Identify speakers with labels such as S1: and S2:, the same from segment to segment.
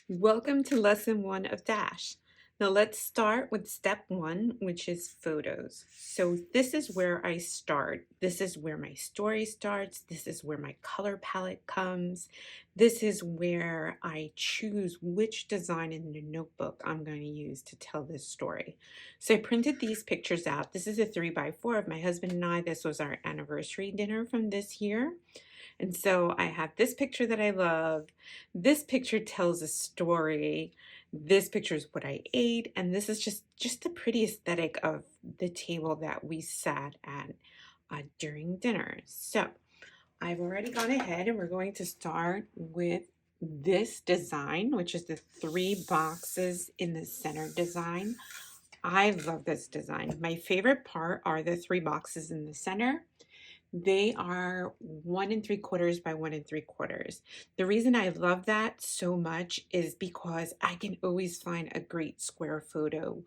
S1: Welcome to lesson one of Dash. Now let's start with step one, which is photos. So this is where I start. This is where my story starts. This is where my color palette comes. This is where I choose which design in the notebook I'm going to use to tell this story. So I printed these pictures out. This is a 3x4 of my husband and I. This was our anniversary dinner from this year. And so I have this picture that I love. This picture tells a story. This picture is what I ate. And this is just the pretty aesthetic of the table that we sat at during dinner. So I've already gone ahead and we're going to start with this design, which is the 3 boxes in the center design. I love this design. My favorite part are the 3 boxes in the center. They are 1 3/4 by 1 3/4. The reason I love that so much is because I can always find a great square photo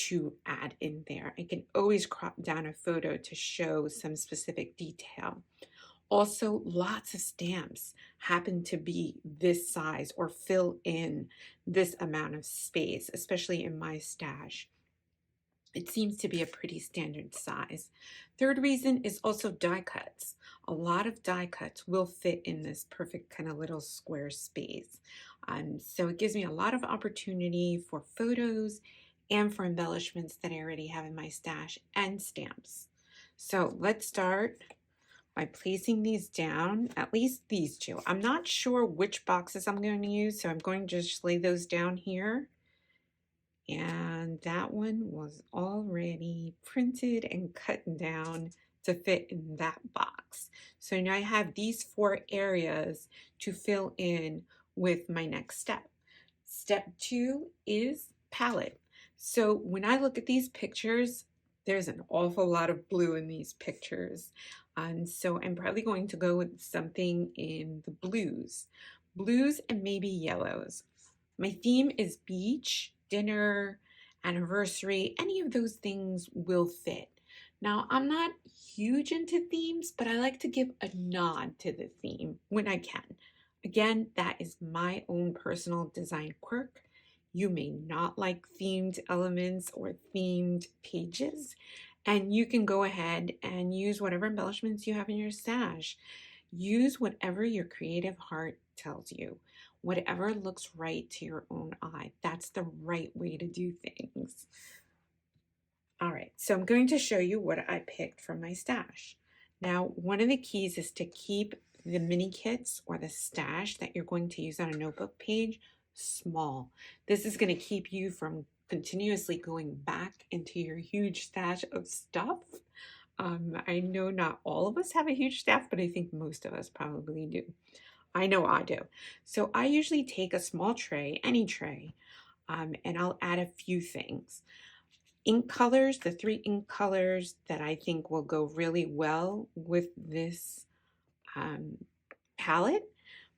S1: to add in there. I can always crop down a photo to show some specific detail. Also, lots of stamps happen to be this size or fill in this amount of space, especially in my stash. It seems to be a pretty standard size. Third reason is also die cuts. A lot of die cuts will fit in this perfect kind of little square space. So it gives me a lot of opportunity for photos and for embellishments that I already have in my stash and stamps. So let's start by placing these down, at least these two. I'm not sure which boxes I'm going to use, so I'm going to just lay those down here. And that one was already printed and cut down to fit in that box. So now I have these 4 areas to fill in with my next step. Step 2 is palette. So when I look at these pictures, there's an awful lot of blue in these pictures. So I'm probably going to go with something in the blues and maybe yellows. My theme is beach, dinner, anniversary, any of those things will fit. Now, I'm not huge into themes, but I like to give a nod to the theme when I can. Again, that is my own personal design quirk. You may not like themed elements or themed pages, and you can go ahead and use whatever embellishments you have in your stash. Use whatever your creative heart tells you, whatever looks right to your own eye. That's the right way to do things. All right, so I'm going to show you what I picked from my stash. Now, one of the keys is to keep the mini kits or the stash that you're going to use on a notebook page small. This is going to keep you from continuously going back into your huge stash of stuff. I know not all of us have a huge staff, but I think most of us probably do. I know I do. So I usually take a small tray, any tray, and I'll add a few things. Ink colors, the 3 ink colors that I think will go really well with this um, palette.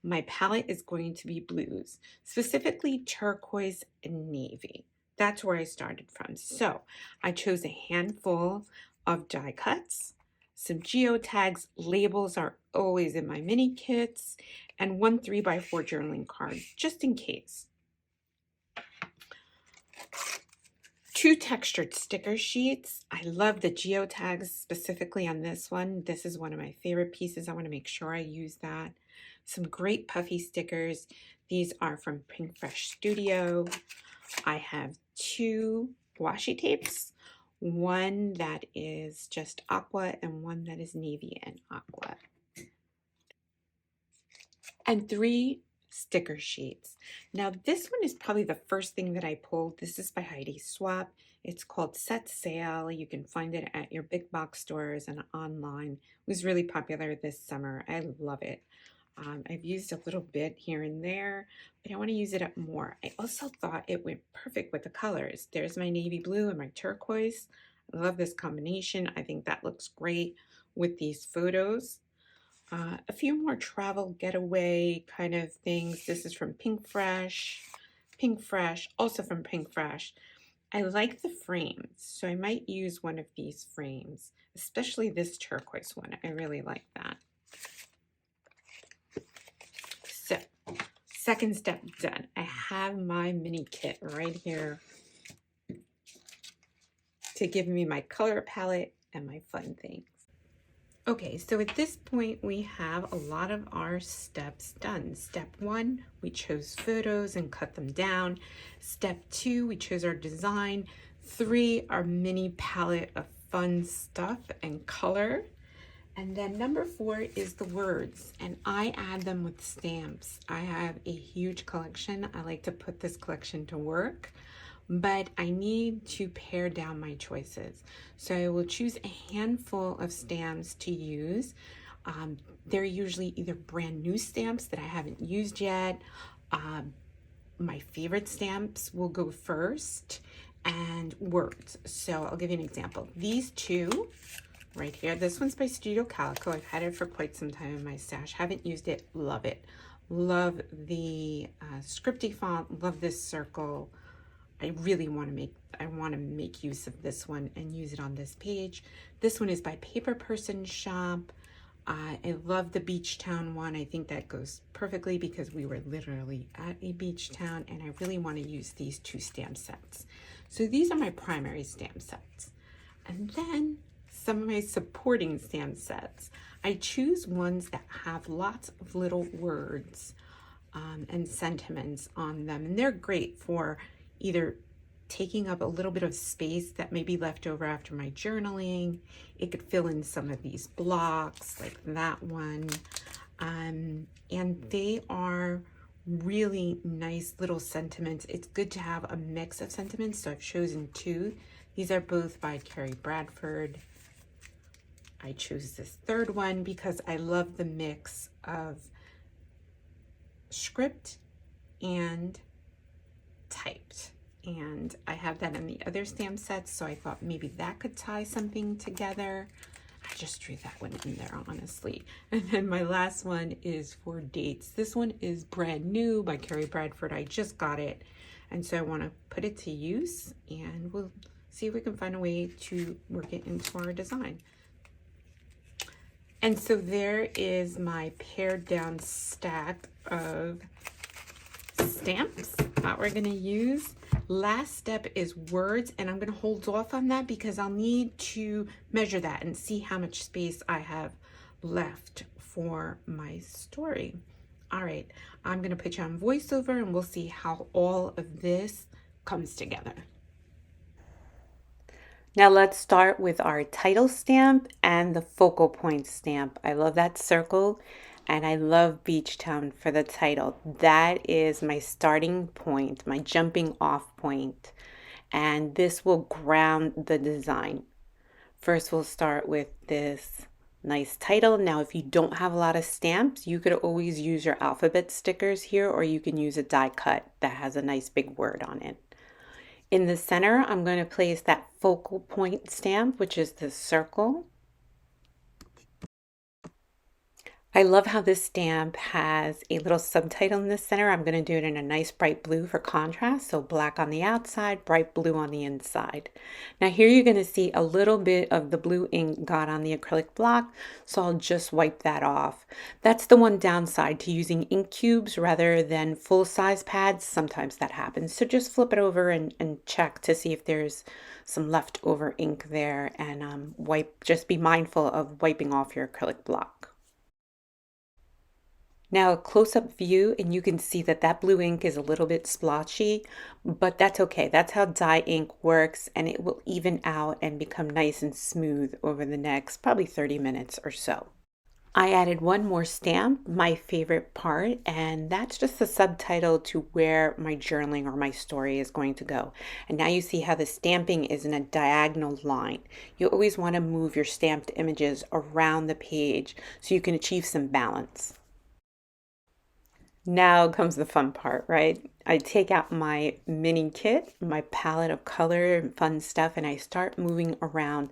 S1: My palette is going to be blues, specifically turquoise and navy. That's where I started from. So I chose a handful of die cuts, some geotags. Labels are always in my mini kits, and 1 3x4 journaling card, just in case. 2 textured sticker sheets. I love the geotags specifically on this one. This is one of my favorite pieces. I want to make sure I use that. Some great puffy stickers. These are from Pinkfresh Studio. I have 2 washi tapes, one that is just aqua and one that is navy and aqua. And 3 sticker sheets. Now this one is probably the first thing that I pulled. This is by Heidi Swapp. It's called Set Sail. You can find it at your big box stores and online. It was really popular this summer. I love it. I've used a little bit here and there, but I want to use it up more. I also thought it went perfect with the colors. There's my navy blue and my turquoise. I love this combination. I think that looks great with these photos. A few more travel getaway kind of things. This is from Pinkfresh. Pinkfresh, also from Pinkfresh. I like the frames, so I might use one of these frames, especially this turquoise one. I really like that. So, second step done. I have my mini kit right here to give me my color palette and my fun things. Okay, so at this point we have a lot of our steps done. Step 1, we chose photos and cut them down. Step 2, we chose our design. 3, our mini palette of fun stuff and color. And then number 4 is the words, and I add them with stamps. I have a huge collection. I like to put this collection to work, but I need to pare down my choices. So I will choose a handful of stamps to use. They're usually either brand new stamps that I haven't used yet. My favorite stamps will go first, and words. So I'll give you an example. These two right here, this one's by Studio Calico. I've had it for quite some time in my stash. Haven't used it, love it. Love the scripty font, love this circle. I really want to make use of this one and use it on this page. This one is by Paper Person Shop. I love the Beach Town one. I think that goes perfectly because we were literally at a beach town, and I really want to use these 2 stamp sets. So these are my primary stamp sets. And then some of my supporting stamp sets. I choose ones that have lots of little words and sentiments on them. And they're great for either taking up a little bit of space that may be left over after my journaling. It could fill in some of these blocks like that one. And they are really nice little sentiments. It's good to have a mix of sentiments, so I've chosen 2. These are both by Carrie Bradford. I chose this 3rd one because I love the mix of script and typed. And I have that in the other stamp sets, so I thought maybe that could tie something together. I just drew that one in there, honestly. And then my last one is for dates. This one is brand new by Carrie Bradford. I just got it, and so I want to put it to use, and we'll see if we can find a way to work it into our design. And so there is my pared down stack of stamps that we're going to use. Last step is words, and I'm going to hold off on that because I'll need to measure that and see how much space I have left for my story. All right, I'm going to put you on voiceover and we'll see how all of this comes together. Now let's start with our title stamp and the focal point stamp. I love that circle, and I love Beach Town for the title. That is my starting point, my jumping off point, and this will ground the design. First, we'll start with this nice title. Now, if you don't have a lot of stamps, you could always use your alphabet stickers here, or you can use a die cut that has a nice big word on it. In the center, I'm going to place that focal point stamp, which is the circle. I love how this stamp has a little subtitle in the center. I'm going to do it in a nice bright blue for contrast. So black on the outside, bright blue on the inside. Now here you're going to see a little bit of the blue ink got on the acrylic block. So I'll just wipe that off. That's the one downside to using ink cubes rather than full-size pads. Sometimes that happens. So just flip it over and check to see if there's some leftover ink there, and just be mindful of wiping off your acrylic block. Now a close-up view, and you can see that that blue ink is a little bit splotchy, but that's okay. That's how dye ink works, and it will even out and become nice and smooth over the next probably 30 minutes or so. I added one more stamp, my favorite part, and that's just the subtitle to where my journaling or my story is going to go. And now you see how the stamping is in a diagonal line. You always want to move your stamped images around the page so you can achieve some balance. Now comes the fun part, right? I take out my mini kit, my palette of color and fun stuff, and I start moving around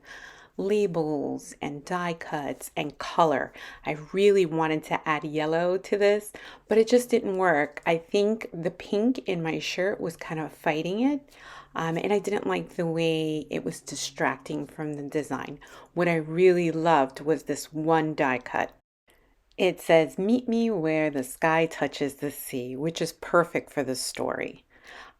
S1: labels and die cuts and color. I really wanted to add yellow to this, but it just didn't work. I think the pink in my shirt was kind of fighting it, and I didn't like the way it was distracting from the design. What I really loved was this one die cut. It says, "Meet me where the sky touches the sea," which is perfect for the story.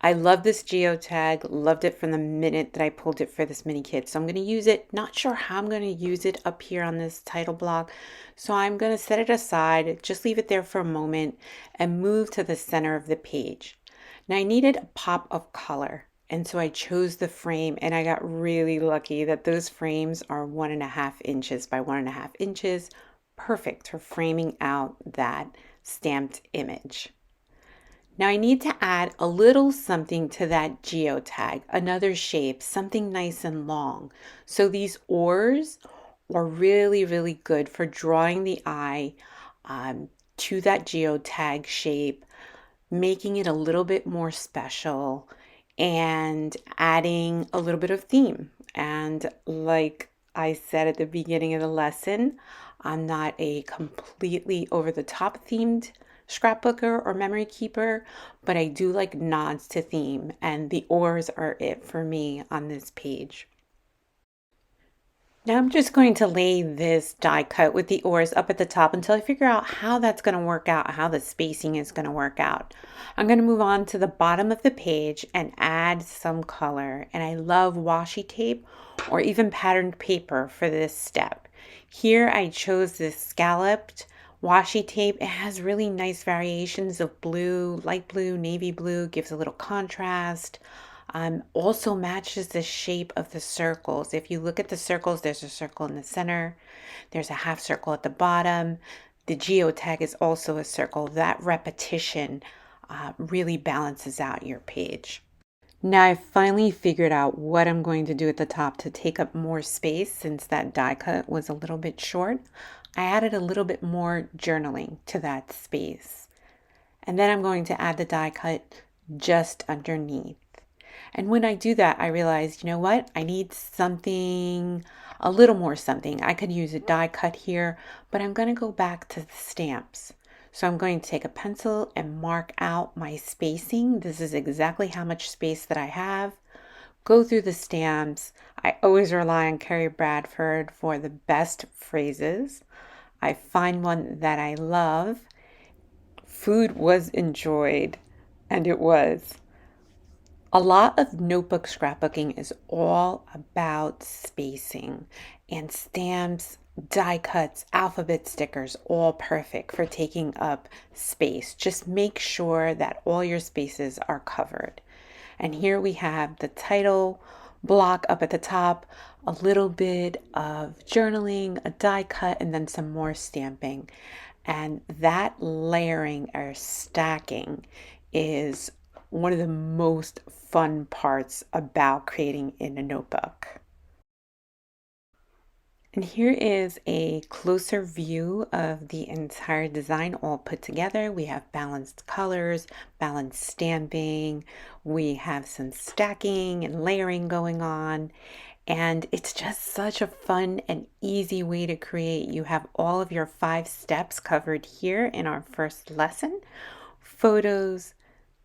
S1: I love this geotag, loved it from the minute that I pulled it for this mini kit. So I'm going to use it, not sure how I'm going to use it up here on this title block. So I'm going to set it aside, just leave it there for a moment and move to the center of the page. Now I needed a pop of color. And so I chose the frame and I got really lucky that those frames are 1.5 inches by 1.5 inches. Perfect for framing out that stamped image. Now I need to add a little something to that geotag, another shape, something nice and long. So these oars are really, really good for drawing the eye to that geotag shape, making it a little bit more special and adding a little bit of theme. And like I said at the beginning of the lesson, I'm not a completely over the top themed scrapbooker or memory keeper, but I do like nods to theme, and the oars are it for me on this page. Now I'm just going to lay this die cut with the oars up at the top until I figure out how that's going to work out, how the spacing is going to work out. I'm going to move on to the bottom of the page and add some color. And I love washi tape or even patterned paper for this step. Here I chose this scalloped washi tape. It has really nice variations of blue, light blue, navy blue, gives a little contrast. Also matches the shape of the circles. If you look at the circles, there's a circle in the center, there's a half circle at the bottom. The geotag is also a circle. That repetition really balances out your page. Now I've finally figured out what I'm going to do at the top to take up more space since that die cut was a little bit short. I added a little bit more journaling to that space. And then I'm going to add the die cut just underneath. And when I do that, I realized, you know what? I need something, a little more something. I could use a die cut here, but I'm going to go back to the stamps. So I'm going to take a pencil and mark out my spacing. This is exactly how much space that I have. Go through the stamps. I always rely on Carrie Bradford for the best phrases. I find one that I love. Food was enjoyed, and it was. A lot of notebook scrapbooking is all about spacing, and stamps, die cuts, alphabet stickers, all perfect for taking up space. Just make sure that all your spaces are covered. And here we have the title block up at the top, a little bit of journaling, a die cut, and then some more stamping. And that layering or stacking is one of the most fun parts about creating in a notebook. And here is a closer view of the entire design all put together. We have balanced colors, balanced stamping, we have some stacking and layering going on. And it's just such a fun and easy way to create. You have all of your 5 steps covered here in our first lesson: photos,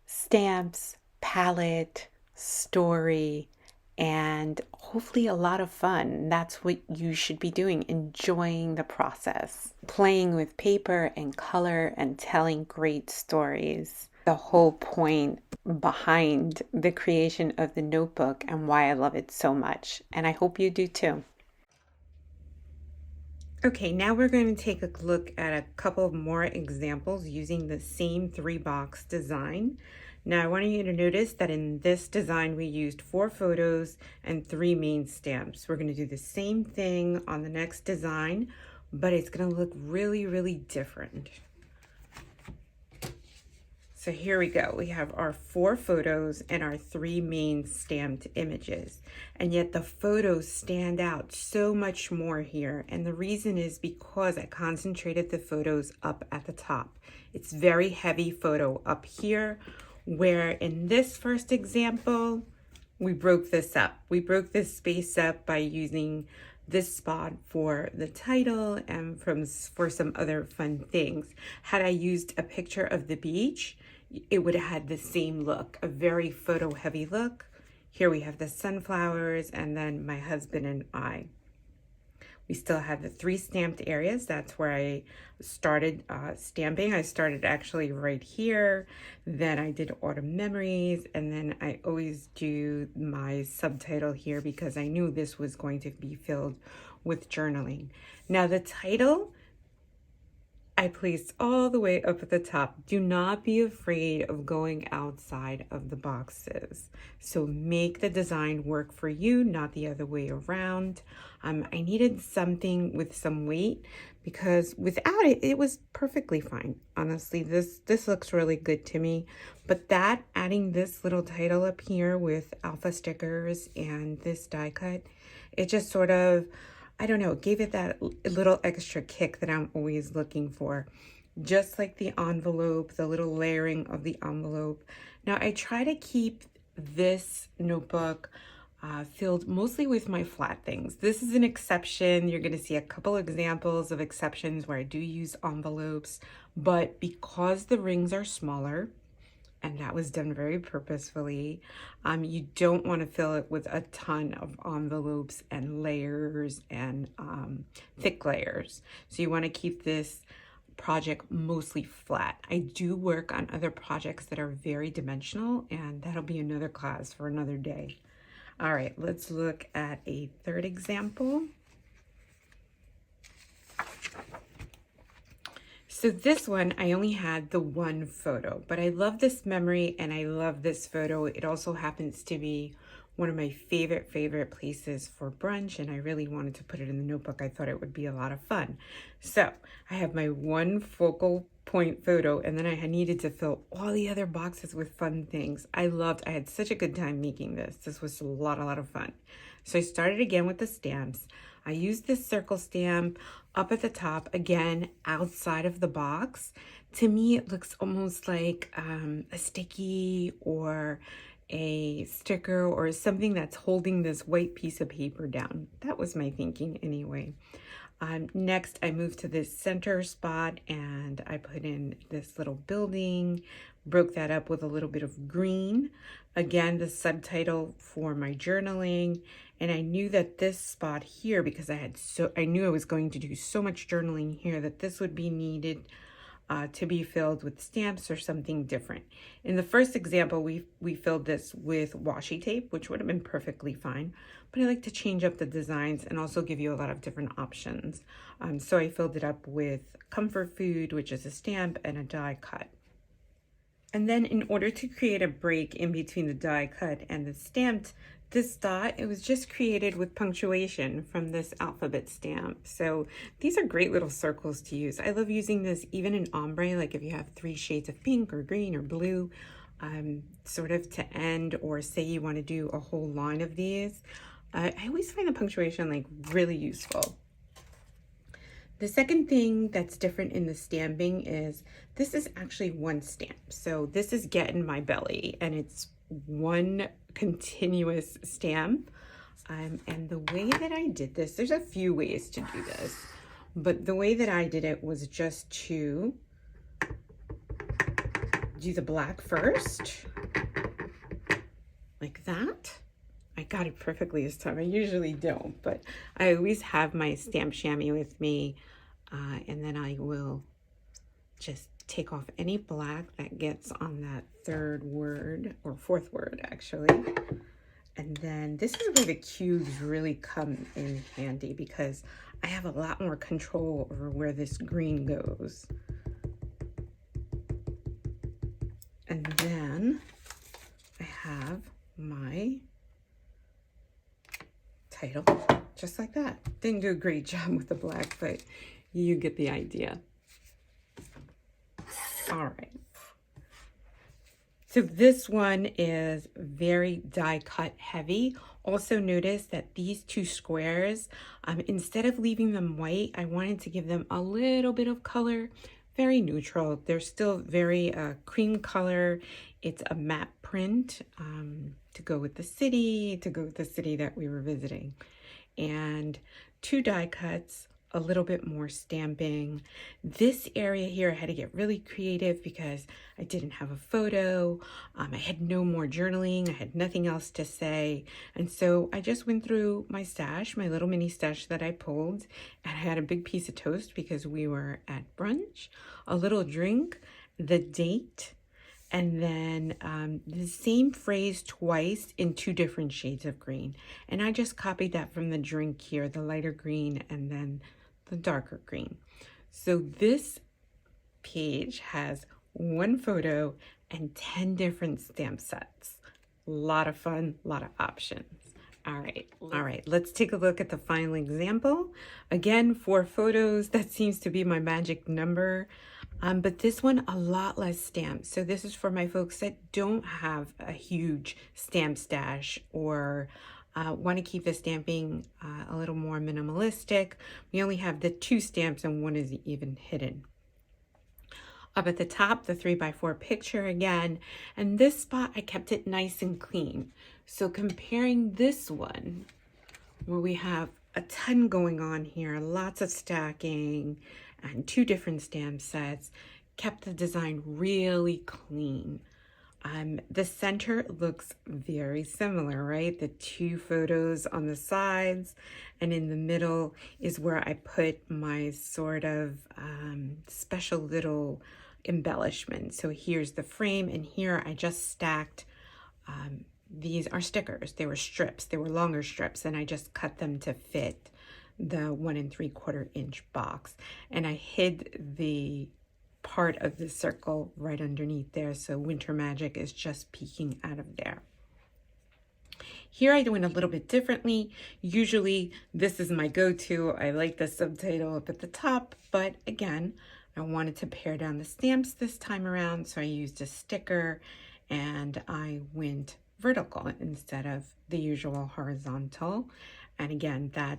S1: stamps, palette, story, and hopefully a lot of fun. That's what you should be doing, enjoying the process, playing with paper and color and telling great stories. The whole point behind the creation of the notebook and why I love it so much. And I hope you do too. Okay, now we're going to take a look at a couple of more examples using the same 3-box design. Now I want you to notice that in this design we used 4 photos and 3 main stamps. We're going to do the same thing on the next design, but it's going to look really, really different. So here we go. We have our 4 photos and our 3 main stamped images. And yet the photos stand out so much more here. And the reason is because I concentrated the photos up at the top. It's very heavy photo up here, where in this first example, we broke this up. We broke this space up by using this spot for the title and for some other fun things. Had I used a picture of the beach, it would have had the same look, a very photo heavy look. Here we have the sunflowers and then my husband and I. We still have the 3 stamped areas. That's where I started stamping. I started actually right here. Then I did Autumn Memories, and then I always do my subtitle here because I knew this was going to be filled with journaling. Now the title I placed all the way up at the top. Do not be afraid of going outside of the boxes. So make the design work for you, not the other way around. I needed something with some weight because without it, it was perfectly fine. Honestly, this looks really good to me. But that, adding this little title up here with alpha stickers and this die cut, it just sort of, I don't know, gave it that little extra kick that I'm always looking for. Just like the envelope, the little layering of the envelope. Now I try to keep this notebook filled mostly with my flat things. This is an exception. You're gonna see a couple examples of exceptions where I do use envelopes, but because the rings are smaller, and that was done very purposefully. You don't want to fill it with a ton of envelopes and layers and thick layers. So you want to keep this project mostly flat. I do work on other projects that are very dimensional, and that'll be another class for another day. All right, let's look at a third example. So this one, I only had the one photo, but I love this memory and I love this photo. It also happens to be one of my favorite places for brunch, and I really wanted to put it in the notebook. I thought it would be a lot of fun. So I have my one focal point photo, and then I needed to fill all the other boxes with fun things. I had such a good time making this. This was a lot of fun. So I started again with the stamps. I used this circle stamp up at the top, again, outside of the box. To me, it looks almost like a sticky or a sticker or something that's holding this white piece of paper down. That was my thinking anyway. Next, I moved to this center spot and I put in this little building, broke that up with a little bit of green. Again, the subtitle for my journaling. And I knew that this spot here, because I knew I was going to do so much journaling here, that this would be needed to be filled with stamps or something different. In the first example, we filled this with washi tape, which would have been perfectly fine, but I like to change up the designs and also give you a lot of different options. So I filled it up with comfort food, which is a stamp, and a die cut. And then in order to create a break in between the die cut and the stamped, this dot, it was just created with punctuation from this alphabet stamp. So these are great little circles to use. I love using this even in ombre, like if you have 3 shades of pink or green or blue, sort of to end, or say you want to do a whole line of these. I always find the punctuation like really useful. The second thing that's different in the stamping is this is actually one stamp. So this is Get in My Belly, and it's one continuous stamp. And the way that I did this, there's a few ways to do this, but the way that I did it was just to do the black first, like that. I got it perfectly this time. I usually don't, but I always have my stamp chamois with me, and then I will just take off any black that gets on that third word, or fourth word actually. And then this is where the cubes really come in handy, because I have a lot more control over where this green goes. And then I have my title, just like that. Didn't do a great job with the black, but you get the idea. All right. So this one is very die cut heavy. Also notice that these 2 squares, instead of leaving them white, I wanted to give them a little bit of color, very neutral. They're still very cream color. It's a matte print to go with the city, that we were visiting. And 2 die cuts a little bit more stamping. This area here, I had to get really creative because I didn't have a photo. I had no more journaling. I had nothing else to say. And so I just went through my stash, my little mini stash that I pulled, and I had a big piece of toast because we were at brunch, a little drink, the date, and then the same phrase twice in two different shades of green. And I just copied that from the drink here, the lighter green and then the darker green. So this page has one photo and 10 different stamp sets. A lot of fun, a lot of options. All right, let's take a look at the final example. Again, 4 photos, that seems to be my magic number. But this one, a lot less stamps. So this is for my folks that don't have a huge stamp stash or want to keep the stamping a little more minimalistic. We only have the 2 stamps and one is even hidden. Up at the top, the 3x4 picture again, and this spot I kept it nice and clean. So comparing this one, where we have a ton going on here, lots of stacking and 2 different stamp sets, kept the design really clean. The center looks very similar, right? The 2 photos on the sides, and in the middle is where I put my sort of special little embellishment. So here's the frame, and here I just stacked these are stickers. They were strips. They were longer strips, and I just cut them to fit the 1 3/4 inch box. And I hid the part of the circle right underneath there, so Winter Magic is just peeking out of there. Here I do it a little bit differently. Usually this is my go-to. I like the subtitle up at the top, but again, I wanted to pare down the stamps this time around, so I used a sticker and I went vertical instead of the usual horizontal. And again, that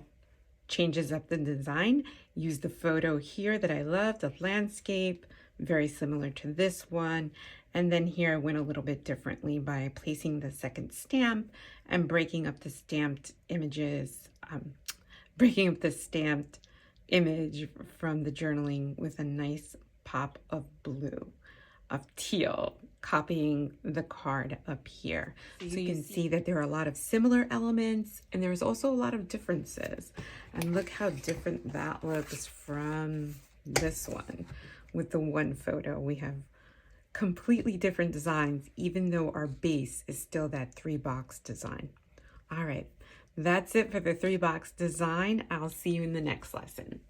S1: changes up the design. Use the photo here that I loved of landscape, very similar to this one. And then here I went a little bit differently by placing the second stamp and breaking up the stamped images, breaking up the stamped image from the journaling with a nice pop of blue, of teal, copying the card up here. So you can see that there are a lot of similar elements and there's also a lot of differences. And look how different that looks from this one with the one photo. We have completely different designs, even though our base is still that 3-box design. All right, that's it for the 3-box design. I'll see you in the next lesson.